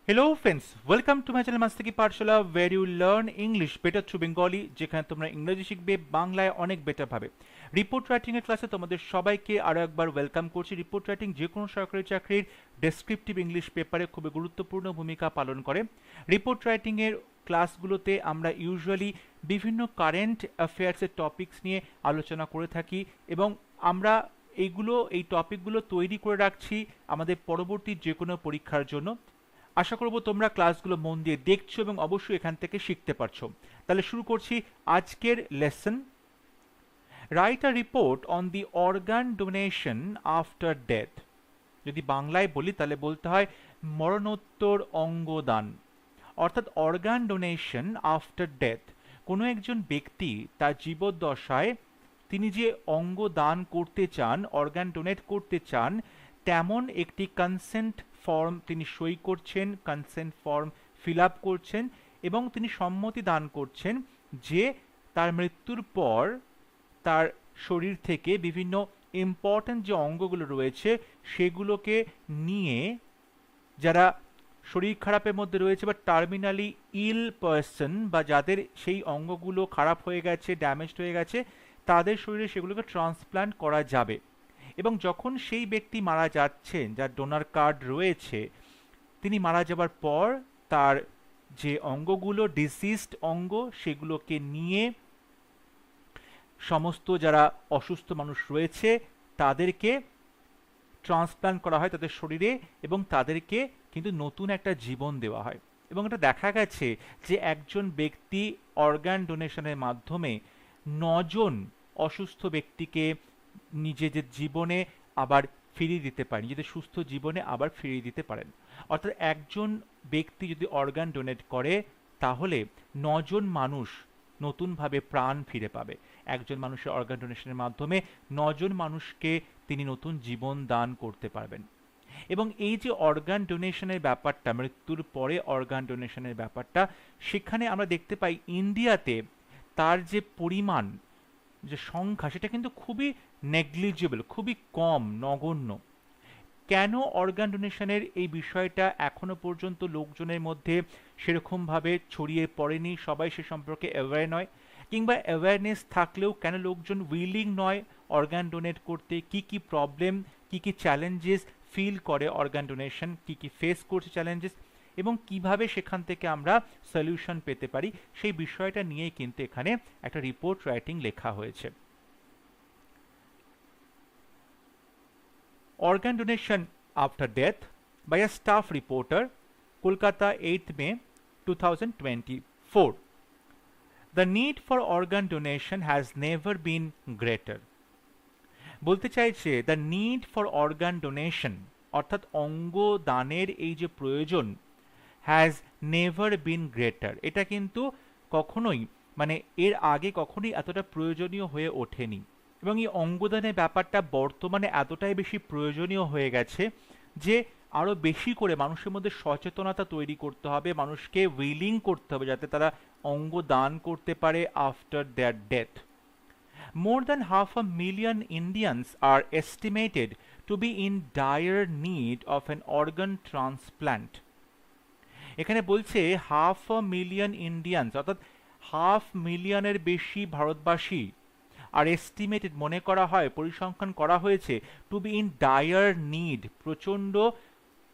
Hello friends, welcome to my channel Mastaki Pathshala where you learn English better through Bengali যেখানে তোমরা ইংরেজি শিখবে বাংলায় অনেক বেটার ভাবে। রিপোর্ট রাইটিং এর ক্লাসে তোমাদের সবাইকে আরো একবার ওয়েলকাম করছি। রিপোর্ট রাইটিং যে কোনো সরকারি চাকরির ডেসক্রিপটিভ ইংলিশ পেপারে খুবই গুরুত্বপূর্ণ ভূমিকা পালন করে। রিপোর্ট রাইটিং এর ক্লাসগুলোতে আমরা ইউজুয়ালি বিভিন্ন কারেন্ট অ্যাফেয়ার্সের টপিকস নিয়ে আলোচনা করে থাকি এবং আমরা এই টপিকগুলো তৈরি করে রাখছি আমাদের পরবর্তী যে কোনো পরীক্ষার জন্য। আশা করব তোমরা ক্লাসগুলো মন দিয়ে দেখছো এবং অবশ্যই এখান থেকে শিখতে পারছো। তাহলে শুরু করছি আজকের lesson. Write a report on the organ donation after death. যদি বাংলায় বলি তাহলে বলতে হয় মরণোত্তর অঙ্গদান, অর্থাৎ অর্গান ডোনেশন আফটার ডেথ। কোনো একজন ব্যক্তি তার জীবদ্দশায় তিনি যে অঙ্গ দান করতে চান, অর্গান ডোনেট করতে চান, তেমন একটি কনসেন্ট ফর্ম তিনি সই করছেন, কনসেন্ট ফর্ম ফিল আপ করছেন এবং তিনি সম্মতি দান করছেন যে তার মৃত্যুর পর তার শরীর থেকে বিভিন্ন ইম্পর্ট্যান্ট যে অঙ্গগুলো রয়েছে সেগুলোকে নিয়ে যারা শরীর খারাপের মধ্যে রয়েছে বা টার্মিনালি ইল পার্সন বা যাদের সেই অঙ্গগুলো খারাপ হয়ে গেছে, ড্যামেজড হয়ে গেছে, তাদের শরীরে সেগুলোকে ট্রান্সপ্লান্ট করা যাবে। এবং যখন সেই ব্যক্তি মারা যাচ্ছেন, যার ডোনার কার্ড রয়েছে, তিনি মারা যাবার পর তার যে অঙ্গগুলো ডিসিজড অঙ্গ সেগুলোকে নিয়ে সমস্ত যারা অসুস্থ মানুষ রয়েছে তাদেরকে ট্রান্সপ্লান্ট করা হয় তাদের শরীরে এবং তাদেরকে কিন্তু নতুন একটা জীবন দেওয়া হয়। এবং এটা দেখা গেছে যে একজন ব্যক্তি অর্গান ডোনেশনের মাধ্যমে 9জন অসুস্থ ব্যক্তিকে নিজেদের জীবনে আবার ফিরিয়ে দিতে পারেন, নিজেদের সুস্থ জীবনে আবার ফিরিয়ে দিতে পারেন। অর্থাৎ একজন ব্যক্তি যদি অর্গান ডোনেট করে তাহলে 9জন মানুষ নতুনভাবে প্রাণ ফিরে পাবে। একজন মানুষের অর্গান ডোনেশনের মাধ্যমে 9জন মানুষকে তিনি নতুন জীবন দান করতে পারবেন। এবং এই যে অর্গান ডোনেশনের ব্যাপারটা, মৃত্যুর পরে অর্গান ডোনেশনের ব্যাপারটা, সেখানে আমরা দেখতে পাই ইন্ডিয়াতে তার যে পরিমাণ, যে সংখ্যা, সেটা কিন্তু খুবই নেগলিজিবল, খুবই কম, নগণ্য। কেন অর্গান ডোনেশনের এই বিষয়টা এখনো পর্যন্ত লোকজনের মধ্যে সেরকমভাবে ছড়িয়ে পড়েনি, সবাই সে সম্পর্কে অ্যাওয়্যার নয়, কিংবা অ্যাওয়ারনেস থাকলেও কেন লোকজন উইলিং নয় অর্গান ডোনেট করতে, কি কি প্রবলেম, কি কি চ্যালেঞ্জেস ফিল করে অর্গান ডোনেশন, কি কি ফেস করছে চ্যালেঞ্জেস, এবং কিভাবে সেখান থেকে আমরা সলিউশন পেতে পারি, সেই বিষয়টা নিয়েই কিন্তু এখানে একটা রিপোর্ট রাইটিং লেখা হয়েছে। Organ donation after death by a staff reporter, Kolkata, 8th May 2024. The need for organ donation has never been greater. বলতে চাইছে the need for organ donation, অর্থাৎ অঙ্গ দানের এই যে প্রয়োজন, হ্যাজ নেভার বিন গ্রেটার। এটা কিন্তু কখনোই, মানে এর আগে কখনোই এতটা প্রয়োজনীয় হয়ে ওঠেনি। এবং এই অঙ্গদানের ব্যাপারটা বর্তমানে এতটাই বেশি প্রয়োজনীয় হয়ে গেছে যে আরও বেশি করে মানুষের মধ্যে সচেতনতা তৈরি করতে হবে, মানুষকে উইলিং করতে হবে যাতে তারা অঙ্গ দান করতে পারে after their death. More than 500,000 Indians are estimated to be in dire need of an organ transplant. এখানে বলছে 500,000 ইন্ডিয়ানস, অর্থাৎ 500,000-এর বেশি ভারতবাসী আর এস্টিমেটেড, মনে করা হয়, পরিসংখ্যান করা হয়েছে, to be in dire need, প্রচণ্ড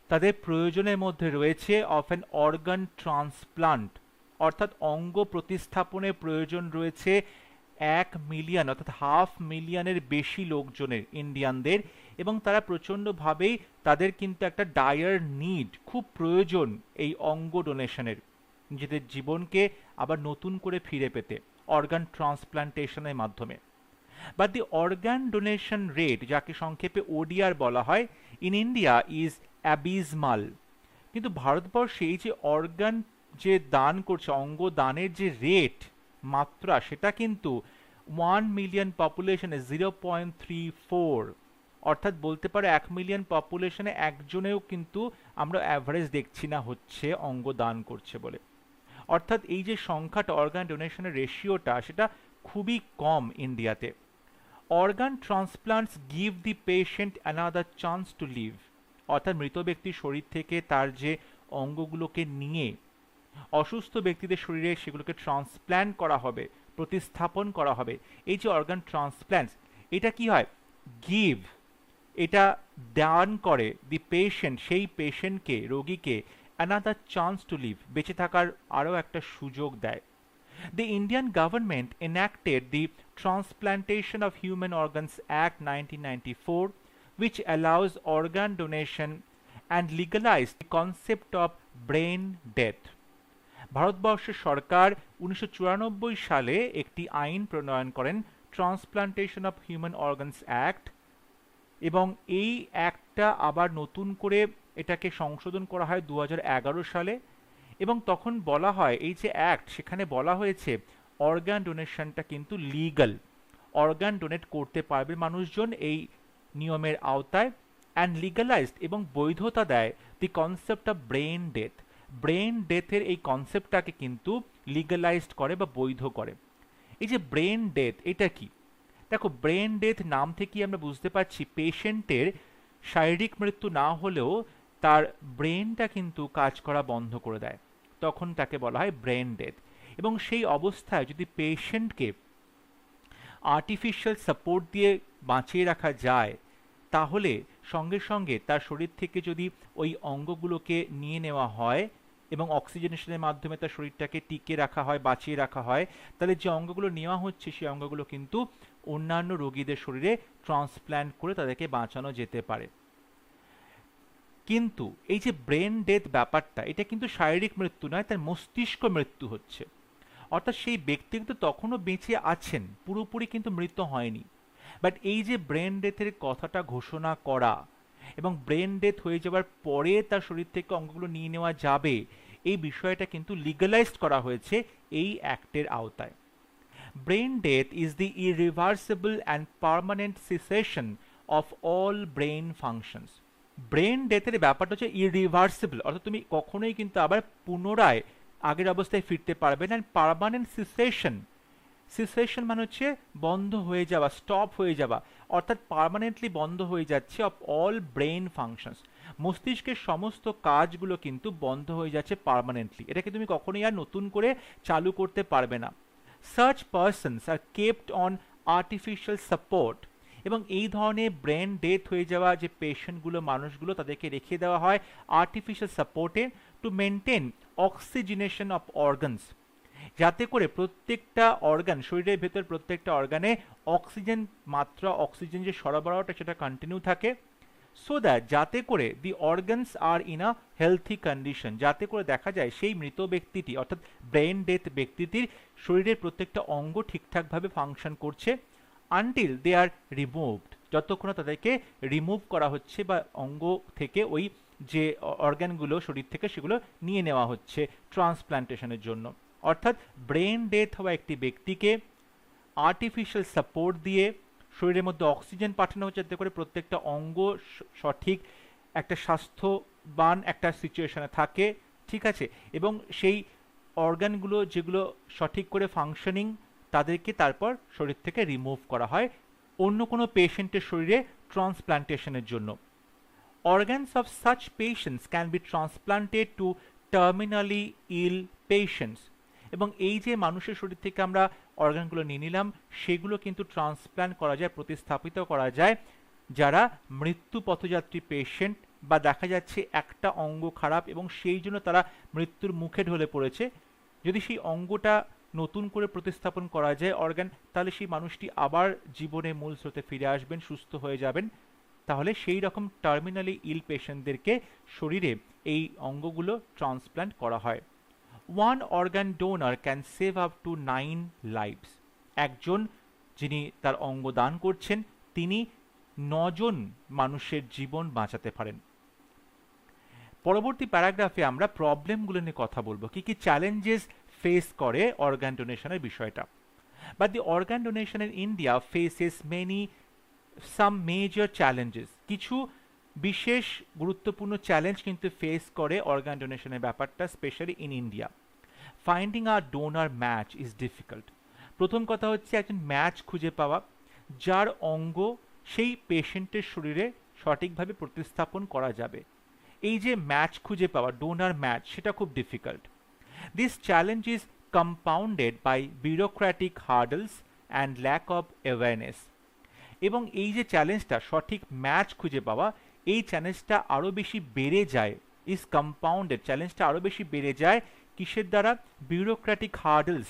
তাদের প্রয়োজনের মধ্যে রয়েছে, অফ অ্যান অর্গান ট্রান্সপ্লান্ট, অর্থাৎ অঙ্গ প্রতিস্থাপনের প্রয়োজন রয়েছে 1 মিলিয়ন, অর্থাৎ 500,000-এর বেশি লোকজনের, ইন্ডিয়ানদের, এবং তারা প্রচণ্ডভাবেই, তাদের কিন্তু একটা ডায়ার নিড, খুব প্রয়োজন এই অঙ্গ ডোনেশনের, নিজেদের জীবনকে আবার নতুন করে ফিরে পেতে অর্গান ট্রান্সপ্লান্টেশনের মাধ্যমে। But the organ donation rate, যাকে সংক্ষেপে ওডিআর বলা হয়, ইন ইন্ডিয়া ইজ অ্যাবিজমাল। কিন্তু ভারতবর্ষে এই যে অর্গান যে দান করছে, অঙ্গ দানের যে রেট, মাত্রা, সেটা কিন্তু 1 মিলিয়ন পপুলেশনে 0.34, অর্থাৎ বলতে পারো 1 মিলিয়ন পপুলেশনে একজনেও কিন্তু আমরা অ্যাভারেজ দেখছি না হচ্ছে অঙ্গ দান করছে বলে। অর্থাৎ এই যে সংখ্যাটা, অর্গান ডোনেশনের রেশিওটা, সেটা খুবই কম ইন্ডিয়াতে। Organ transplants give the patient another chance to live, অর্থাৎ মৃত ব্যক্তির শরীর থেকে তার যে অঙ্গগুলোকে নিয়ে অসুস্থ ব্যক্তিদের শরীরে সেগুলোকে ট্রান্সপ্ল্যান্ট করা হবে, প্রতিস্থাপন করা হবে। এই যে অর্গান ট্রান্সপ্ল্যান্টস, এটা কি হয়? গিভ, এটা দান করে দি পেশেন্ট, সেই পেশেন্টকে, রোগীকে অ্যানাদার চান্স টু লিভ, বেঁচে থাকার আরও একটা সুযোগ দেয়। The Indian government enacted the Transplantation of Human Organs Act 1994, which allows organ donation and legalized the concept of brain death. ভারতবর্ষের সরকার 1994 সালে একটি আইন প্রণয়ন করেন, transplantation of human organs act, এবং এই অ্যাক্টটা আবার নতুন করে এটাকে সংশোধন করা হয় 2011 সালে। এবং তখন বলা হয়, এই যে অ্যাক্ট, সেখানে বলা হয়েছে অর্গান ডোনেশনটা কিন্তু লিগাল, অর্গান ডোনেট করতে পারবে মানুষজন এই নিয়মের আওতায়, অ্যান্ড লিগালাইজড, এবং বৈধতা দেয় the concept of brain death. Brain ডেথের এই কনসেপ্টটাকে কিন্তু লিগালাইজড করে বা বৈধ করে। এই যে ব্রেন ডেথ, এটা কি? দেখো, ব্রেন ডেথ নাম থেকেই আমরা বুঝতে পারছি পেশেন্টের শারীরিক মৃত্যু না হলেও তার ব্রেনটা কিন্তু কাজ করা বন্ধ করে দেয়, তখন তাকে বলা হয় ব্রেন ডেথ। এবং সেই অবস্থায় যদি পেশেন্টকে আর্টিফিশিয়াল সাপোর্ট দিয়ে বাঁচিয়ে রাখা যায়, তাহলে সঙ্গে সঙ্গে তার শরীর থেকে যদি ওই অঙ্গগুলোকে নিয়ে নেওয়া হয় এবং অক্সিজেনেশনের মাধ্যমে তার শরীরটাকে টিকে রাখা হয়, বাঁচিয়ে রাখা হয়, তাহলে যে অঙ্গগুলো নেওয়া হচ্ছে সেই অঙ্গগুলো কিন্তু অন্যান্য রোগীদের শরীরে ট্রান্সপ্ল্যান্ট করে তাদেরকে বাঁচানো যেতে পারে। কিন্তু এই যে ব্রেন ডেথ ব্যাপারটা, এটা কিন্তু শারীরিক মৃত্যু নয়, তার মস্তিষ্ক মৃত্যু হচ্ছে। অর্থাৎ সেই ব্যক্তি কিন্তু তখনও বেঁচে আছেন, পুরোপুরি কিন্তু মৃত হয়নি। বাট এই যে ব্রেন ডেথের কথাটা ঘোষণা করা এবং ব্রেন ডেথ হয়ে যাওয়ার পরে তার শরীর থেকে অঙ্গগুলো নিয়ে নেওয়া যাবে, এই বিষয়টা কিন্তু লিগালাইজড করা হয়েছে এই অ্যাক্টের আওতায়। Brain death is the irreversible and permanent cessation of all brain functions. Brain ডেথের ব্যাপারটা হচ্ছে ইরিভার্সিবল, অর্থাৎ তুমি কখনোই কিন্তু আবার পুনরায় আগের অবস্থায় ফিরতে পারবে না। পার্মানেন্ট সিসেশন, সিসেশন মানে হচ্ছে বন্ধ হয়ে যাওয়া, স্টপ হয়ে যাওয়া, অর্থাৎ পার্মানেন্টলি বন্ধ হয়ে যাচ্ছে অফ অল ব্রেন ফাংশনস। মস্তিষ্কের সমস্ত কাজগুলো কিন্তু বন্ধ হয়ে যাচ্ছে পার্মানেন্টলি, এটাকে তুমি কখনোই আর নতুন করে চালু করতে পারবে না। Such persons are kept on artificial support, এবং এই ধরনের ব্রেন ডেথ হয়ে যাওয়া যে পেশেন্টগুলো, মানুষগুলো, তাদেরকে রেখে দেওয়া হয় আর্টিফিশিয়াল সাপোর্টে to maintain oxygenation of organs, যাতে করে প্রত্যেকটা অর্গান, শরীরের ভেতর প্রত্যেকটা অর্গানে অক্সিজেন মাত্রা, অক্সিজেন যে সরবরাহটা সেটা কন্টিনিউ থাকে, সো দ্যাট যাতে করে the organs are in a healthy condition, যাতে করে দেখা যায় সেই মৃত ব্যক্তিটি, অর্থাৎ ব্রেন ডেথ ব্যক্তিটির শরীরের প্রত্যেকটা অঙ্গ ঠিকঠাকভাবে ফাংশন করছে, আনটিল দে আর রিমুভড, যতক্ষণ তাদেরকে রিমুভ করা হচ্ছে বা অঙ্গ থেকে ওই যে অর্গানগুলো শরীর থেকে সেগুলো নিয়ে নেওয়া হচ্ছে ট্রান্সপ্ল্যান্টেশনের জন্য। অর্থাৎ ব্রেন ডেথ হওয়া একটি ব্যক্তিকে আর্টিফিশিয়াল সাপোর্ট দিয়ে শরীরের মধ্যে অক্সিজেন পাঠানো হচ্ছে, যাতে করে প্রত্যেকটা অঙ্গ সঠিক একটা স্বাস্থ্যবান একটা সিচুয়েশনে থাকে, ঠিক আছে, এবং সেই অর্গানগুলো যেগুলো সঠিক করে ফাংশনিং, তাদেরকে তারপর শরীর থেকে রিমুভ করা হয় অন্য কোনো পেশেন্টের শরীরে ট্রান্সপ্ল্যান্টেশনের জন্য। Organs of such patients can be transplanted to terminally ill patients, এবং এই যে মানুষের শরীর থেকে আমরা অর্গানগুলো নিয়ে নিলাম, সেগুলো কিন্তু ট্রান্সপ্ল্যান্ট করা যায়, প্রতিস্থাপিত করা যায় যারা মৃত্যু পথযাত্রী পেশেন্ট, বা দেখা যাচ্ছে একটা অঙ্গ খারাপ এবং সেই জন্য তারা মৃত্যুর মুখে ঢলে পড়েছে। যদি সেই অঙ্গটা নতুন করে প্রতিস্থাপন করা যায় অর্গান, তাহলে সেই মানুষটি আবার জীবনে মূল স্রোতে ফিরে আসবেন, সুস্থ হয়ে যাবেন। তাহলে সেই রকম টার্মিনালি ইল পেশেন্টদেরকে শরীরে এই অঙ্গগুলো ট্রান্সপ্ল্যান্ট করা হয়। One organ donor can save up to 9 lives. একজন যিনি তার অঙ্গ দান করছেন, তিনি 9 জন মানুষের জীবন বাঁচাতে পারেন। পরবর্তী প্যারাগ্রাফে আমরা প্রবলেমগুলো নিয়ে কথা বলবো, কি কি চ্যালেঞ্জেস ফেস করে অর্গান ডোনেশনের বিষয়টা। But the organ donation in India faces many some major challenges. কিছু বিশেষ গুরুত্বপূর্ণ চ্যালেঞ্জ কিন্তু ফেস করে অর্গান ডোনেশনের ব্যাপারটা, specially in India. Finding a donor match is difficult. প্রথম কথা হচ্ছে একজন ম্যাচ খুঁজে পাওয়া যার অঙ্গ সেই পেশেন্টের শরীরে সঠিকভাবে প্রতিস্থাপন করা যাবে। এই যে ম্যাচ খুঁজে পাওয়া, ডোনার ম্যাচ, সেটা খুব difficult. This challenge is compounded by bureaucratic hurdles and lack of awareness. এবং এই যে চ্যালেঞ্জটা, সঠিক ম্যাচ খুঁজে পাওয়া, এই চ্যালেঞ্জটা আরও বেশি বেড়ে যায়, ইজ কম্পাউন্ডেড, চ্যালেঞ্জটা আরও বেশি বেড়ে যায় কিসের দ্বারা? বিউরোক্র্যাটিক হার্ডলস,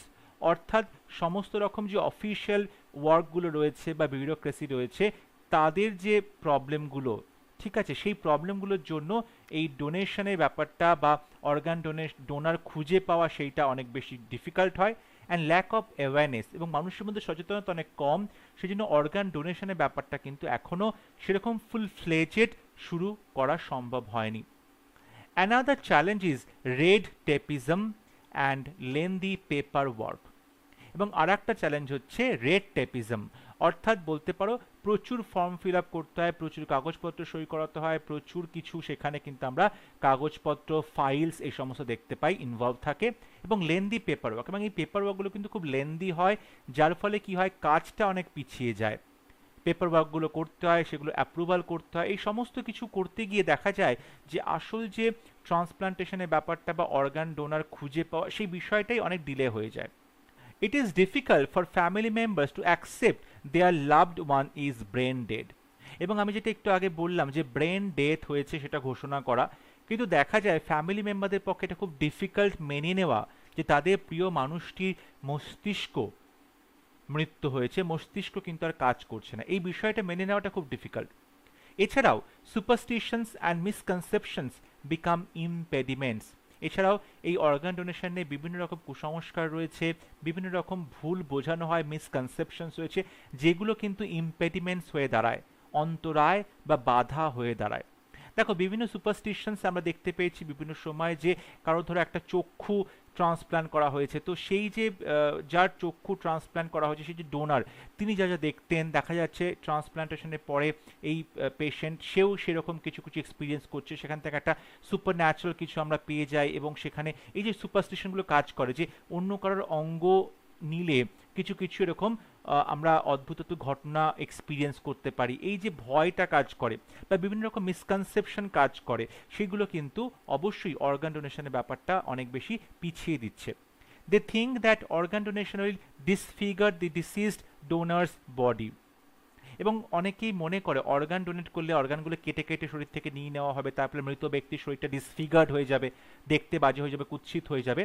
অর্থাৎ সমস্ত রকম যে অফিসিয়াল ওয়ার্কগুলো রয়েছে বা বিউরোক্রেসি রয়েছে, তাদের যে প্রবলেমগুলো, ঠিক আছে, সেই প্রবলেমগুলোর জন্য এই ডোনেশনের ব্যাপারটা বা অর্গান ডোনার খুঁজে পাওয়া সেইটা অনেক বেশি ডিফিকাল্ট হয়। অ্যান্ড ল্যাক অফ অ্যাওয়ারনেস, এবং মানুষের মধ্যে সচেতনতা অনেক কম, সেই জন্য অর্গান ডোনেশনের ব্যাপারটা কিন্তু এখনও সেরকম ফুল ফ্লেজেড শুরু করা সম্ভব হয়নি। Another challenge is red tapism and lengthy paper work. এবং আর একটা চ্যালেঞ্জ হচ্ছে রেড টেপিজম, অর্থাৎ বলতে পারো প্রচুর ফর্ম ফিল আপ করতে হয়, প্রচুর কাগজপত্র সই করাতে হয়, প্রচুর কিছু সেখানে কিন্তু আমরা কাগজপত্র, ফাইলস এই সমস্ত দেখতে পাই ইনভলভ থাকে, এবং লেন্দি পেপার ওয়ার্ক, এবং এই পেপার ওয়ার্কগুলো কিন্তু খুব লেন্দি হয়, যার ফলে কি হয়, কাজটা অনেক পিছিয়ে যায়। পেপার ওয়ার্কগুলো করতে হয়, সেগুলো অ্যাপ্রুভাল করতে হয়, এই সমস্ত কিছু করতে গিয়ে দেখা যায় যে আসল যে ট্রান্সপ্লান্টেশনের ব্যাপারটা বা অর্গান ডোনার খুঁজে পাওয়া, সেই বিষয়টাই অনেক ডিলে হয়ে যায়। It is difficult for family members to accept their loved one is brain dead. এবং আমি যেটা একটু আগে বললাম যে ব্রেন ডেথ হয়েছে সেটা ঘোষণা করা, কিন্তু দেখা যায় ফ্যামিলি মেম্বারদের পক্ষে এটা খুব ডিফিকাল্ট মেনে নেওয়া যে তাদের প্রিয় মানুষটির মস্তিষ্ক মৃত্যু হয়েছে, মস্তিষ্ক কিন্তু আর কাজ করছে না, এই বিষয়টা মেনে নেওয়াটা খুব ডিফিকাল্ট। এছাড়াও superstitions and misconceptions become impediments. এছাড়াও এই অর্গান ডোনেশনে বিভিন্ন রকম কুসংস্কার রয়েছে, বিভিন্ন রকম ভুল বোঝানো হয়, মিসকনসেপশনস রয়েছে, যেগুলো কিন্তু ইম্পেডিমেন্টস হয়ে দাঁড়ায়, অন্তরায় বা বাধা হয়ে দাঁড়ায়। দেখো, বিভিন্ন সুপারস্টিশনস আমরা দেখতে পেয়েছি বিভিন্ন সময় যে কারো ধরো একটা চক্ষু ট্রান্সপ্ল্যান্ট করা হয়েছে, তো সেই যে যার চক্ষু ট্রান্সপ্ল্যান্ট করা হয়েছে, সেই যে ডোনার, তিনি যা যা দেখতেন, দেখা যাচ্ছে ট্রান্সপ্ল্যান্টেশনের পরে এই পেশেন্ট সেও সেরকম কিছু কিছু এক্সপিরিয়েন্স করছে, সেখান থেকে একটা সুপার ন্যাচারাল কিছু আমরা পেয়ে যাই, এবং সেখানে এই যে সুপারস্টিশনগুলো কাজ করে যে অন্য কারোর অঙ্গ নিলে কিছু কিছু এরকম আমরা অদ্ভুত ঘটনা এক্সপিরিয়েন্স করতে পারি, এই যে ভয়টা কাজ করে বা বিভিন্ন রকম মিসকনসেপশন কাজ করে, সেগুলো কিন্তু অবশ্যই অর্গান ডোনেশনের ব্যাপারটা অনেক বেশি পিছিয়ে দিচ্ছে। They think that organ donation will disfigure the deceased donor's body. এবং অনেকেই মনে করে অর্গান ডোনেট করলে অর্গানগুলো কেটে কেটে শরীর থেকে নিয়ে নেওয়া হবে, তারপরে মৃত ব্যক্তির শরীরটা ডিসফিগার্ড হয়ে যাবে, দেখতে বাজে হয়ে যাবে, কুৎসিত হয়ে যাবে।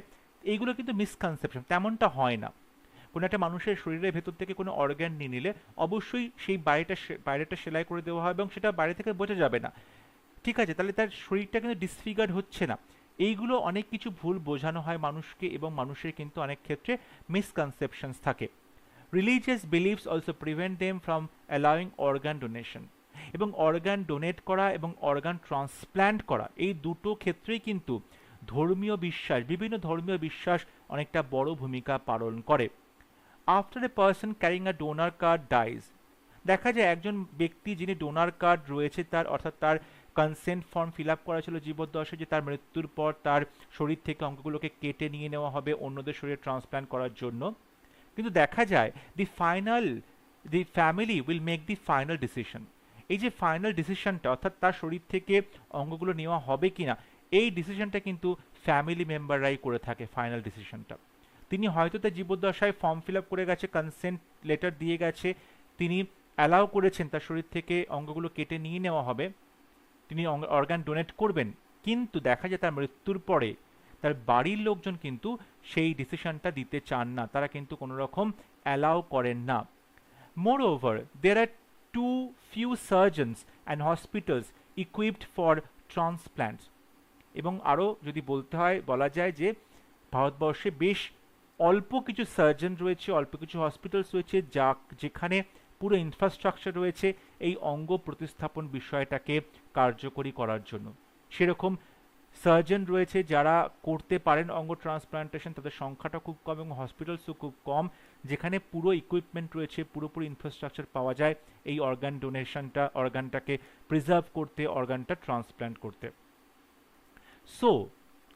এইগুলো কিন্তু মিসকনসেপশন, তেমনটা হয় না। কোনো একটা মানুষের শরীরের ভেতর থেকে কোনো অর্গান নিয়ে নিলে অবশ্যই সেই বাইরেটা সেলাই করে দেওয়া হয়, এবং সেটা বাইরে থেকে বোঝা যাবে না, ঠিক আছে, তাহলে তার শরীরটা কিন্তু ডিসফিগার্ড হচ্ছে না। এইগুলো অনেক কিছু ভুল বোঝানো হয় মানুষকে, এবং মানুষের কিন্তু অনেক ক্ষেত্রে মিসকনসেপশনস থাকে। Religious believes also prevent them from allowing organ donation. এবং অর্গান ডোনেট করা এবং অর্গান ট্রান্সপ্ল্যান্ট করা, এই দুটো ক্ষেত্রেই কিন্তু ধর্মীয় বিশ্বাস, বিভিন্ন ধর্মীয় বিশ্বাস অনেকটা বড় ভূমিকা পালন করে। After a person carrying a donor card dies, দেখা যায় একজন ব্যক্তি যিনি ডোনার কার্ড রয়েছে তার, অর্থাৎ তার কনসেন্ট ফর্ম ফিল আপ করা ছিল জীবদ্দশায় যে তার মৃত্যুর পর তার শরীর থেকে অঙ্গগুলোকে কেটে নিয়ে নেওয়া হবে অন্যদের শরীরে ট্রান্সপ্ল্যান্ট করার জন্য, কিন্তু দেখা যায় the family will make the final decision. এই যে ফাইনাল ডিসিশনটা, অর্থাৎ তার শরীর থেকে অঙ্গগুলো নেওয়া হবে কিনা, এই ডিসিশনটা কিন্তু ফ্যামিলি মেম্বাররাই করে থাকে ফাইনাল ডিসিশনটা। তিনি হয়তো তার জীবদ্দশায় ফর্ম ফিল আপ করে গেছে, কনসেন্ট লেটার দিয়ে গেছে, তিনি অ্যালাউ করেছেন তার শরীর থেকে অঙ্গগুলো কেটে নিয়ে নেওয়া হবে, তিনি অর্গান ডোনেট করবেন, কিন্তু দেখা যায় তার মৃত্যুর পরে তার বাড়ির লোকজন কিন্তু সেই ডিসিশনটা দিতে চান না, তারা কিন্তু কোনো রকম অ্যালাউ করেন না। Moreover there are too few surgeons and hospitals equipped for transplants. এবং আরও যদি বলতে হয়, বলা যায় যে ভারতবর্ষে বেশ অল্প কিছু সার্জন রয়েছে, অল্প কিছু হসপিটালস রয়েছে যেখানে পুরো ইনফ্রাস্ট্রাকচার রয়েছে এই অঙ্গ প্রতিস্থাপন বিষয়টাকে কার্যকরী করার জন্য। সেরকম সার্জন রয়েছে যারা করতে পারেন অঙ্গ ট্রান্সপ্লান্টেশন, তাদের সংখ্যাটা খুব কম, এবং হসপিটালসও খুব কম যেখানে পুরো ইকুইপমেন্ট রয়েছে, পুরোপুরি ইনফ্রাস্ট্রাকচার পাওয়া যায় এই অর্গান ডোনেশনটা, অর্গানটাকে প্রিজার্ভ করতে, অর্গানটা ট্রান্সপ্ল্যান্ট করতে। সো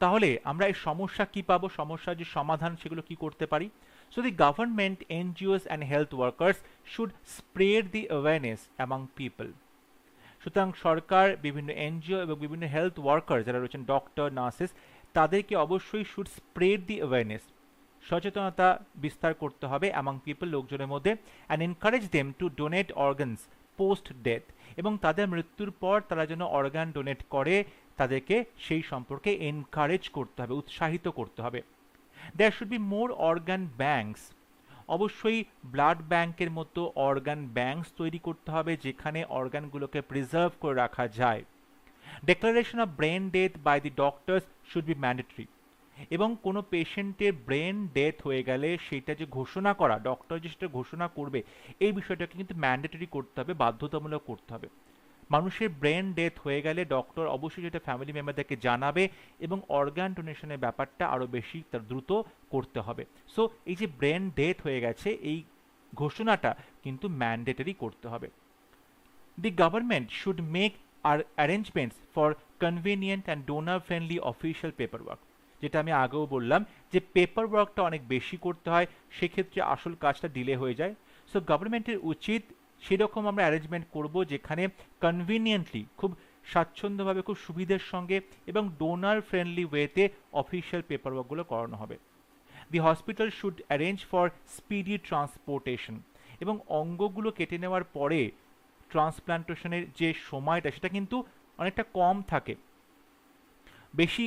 তাহলে আমরা এই সমস্যা কি পাবো, সমস্যার যে সমাধান সেগুলো কি করতে পারি? So the government, NGOs and health workers should spread the awareness among people. সুতরাং সরকার, বিভিন্ন এনজিও এবং বিভিন্ন হেলথ ওয়ার্কার যারা রয়েছেন, ডক্টর, নার্সেস, তাদেরকে অবশ্যই শুড স্প্রেড দি অ্যাওয়ারনেস, সচেতনতা বিস্তার করতে হবে অ্যামাং পিপল, লোকজনের মধ্যে, and encourage them to donate organs post death, এবং তাদের মৃত্যুর পর তারা যেন অর্গান ডোনেট করে তাদেরকে সেই সম্পর্কে এনকারেজ করতে হবে, উৎসাহিত করতে হবে। There should be more organ banks, অবশ্যই ব্লাড ব্যাংকের মতো অর্গান ব্যাঙ্কস তৈরি করতে হবে যেখানে অর্গানগুলোকে প্রিজার্ভ করে রাখা যায়। Declaration of brain death by the doctors should be mandatory, এবং কোনো পেশেন্টের ব্রেন ডেথ হয়ে গেলে সেটা যে ঘোষণা করা, ডক্টর যে সেটা ঘোষণা করবে, এই বিষয়টাকে কিন্তু ম্যান্ডেটরি করতে হবে, বাধ্যতামূলক করতে হবে। মানুষের ব্রেন ডেথ হয়ে গেলে ডক্টর অবশ্যই যেটা ফ্যামিলি মেম্বারদেরকে জানাবে, এবং অর্গান ডোনেশনের ব্যাপারটা আরও বেশি তার দ্রুত করতে হবে। সো এই যে ব্রেন ডেথ হয়ে গেছে, এই ঘোষণাটা কিন্তু ম্যান্ডেটরি করতে হবে। The government should make arrangements for convenient and donor friendly official paperwork, যেটা আমি আগেও বললাম যে পেপার ওয়ার্কটা অনেক বেশি করতে হয়, সেক্ষেত্রে আসল কাজটা ডিলে হয়ে যায়। সো গভর্নমেন্টের উচিত সেরকম আমরা অ্যারেঞ্জমেন্ট করব যেখানে কনভিনিয়েন্টলি, খুব স্বাচ্ছন্দ্যভাবে, খুব সুবিধের সঙ্গে এবং ডোনার ফ্রেন্ডলি ওয়েতে অফিসিয়াল পেপার ওয়ার্কগুলো করানো হবে। The hospital should arrange for speedy transportation, এবং অঙ্গগুলো কেটে নেওয়ার পরে ট্রান্সপ্লান্টেশনের যে সময়টা সেটা কিন্তু অনেকটা কম থাকে, বেশি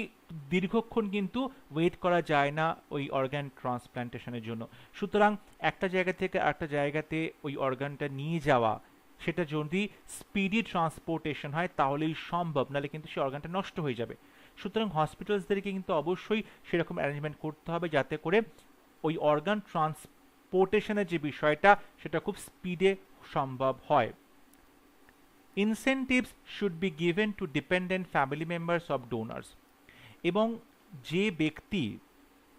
দীর্ঘক্ষণ কিন্তু ওয়েট করা যায় না ওই অর্গান ট্রান্সপ্লান্টেশনের জন্য। সুতরাং একটা জায়গা থেকে আরেকটা জায়গাতে ওই অর্গানটা নিয়ে যাওয়া, সেটা যদি স্পিডি ট্রান্সপোর্টেশন হয় তাহলেই সম্ভব, নাহলে কিন্তু সেই অর্গানটা নষ্ট হয়ে যাবে। সুতরাং হসপিটালসদেরকে কিন্তু অবশ্যই সেরকম অ্যারেঞ্জমেন্ট করতে হবে যাতে করে ওই অর্গান ট্রান্সপোর্টেশনের যে বিষয়টা সেটা খুব স্পিডে সম্ভব হয়। Incentives should be given to dependent family members of donors, এবং যে ব্যক্তি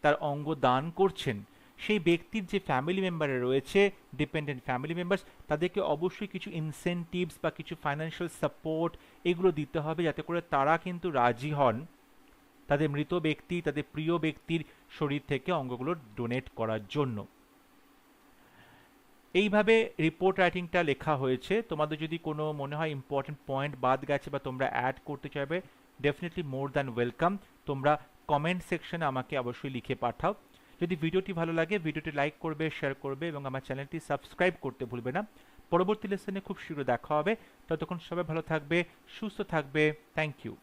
তার অঙ্গ দান করছেন সেই ব্যক্তির যে ফ্যামিলি মেম্বারে রয়েছে, ডিপেন্ডেন্ট ফ্যামিলি মেম্বার্স, তাদেরকে অবশ্যই কিছু ইনসেন্টিভস বা কিছু ফাইন্যান্সিয়াল সাপোর্ট এগুলো দিতে হবে যাতে করে তারা কিন্তু রাজি হন তাদের মৃত ব্যক্তি, তাদের প্রিয় ব্যক্তির শরীর থেকে অঙ্গগুলো ডোনেট করার জন্য। এইভাবে রিপোর্ট রাইটিংটা লেখা হয়েছে। তোমাদের যদি কোনো মনে হয় ইম্পর্টেন্ট পয়েন্ট বাদ গেছে বা তোমরা অ্যাড করতে চাইবে, ডেফিনেটলি মোর দ্যান ওয়েলকাম। তোমরা কমেন্ট সেকশনে আমাকে অবশ্যই লিখে পাঠাও। যদি ভিডিওটি ভালো লাগে ভিডিওটি লাইক করবে, শেয়ার করবে এবং আমার চ্যানেলটি সাবস্ক্রাইব করতে ভুলবে না। পরবর্তী লেসনে খুব শীঘ্র দেখা হবে। ততক্ষণ সবাই ভালো থাকবে, সুস্থ থাকবে। Thank you.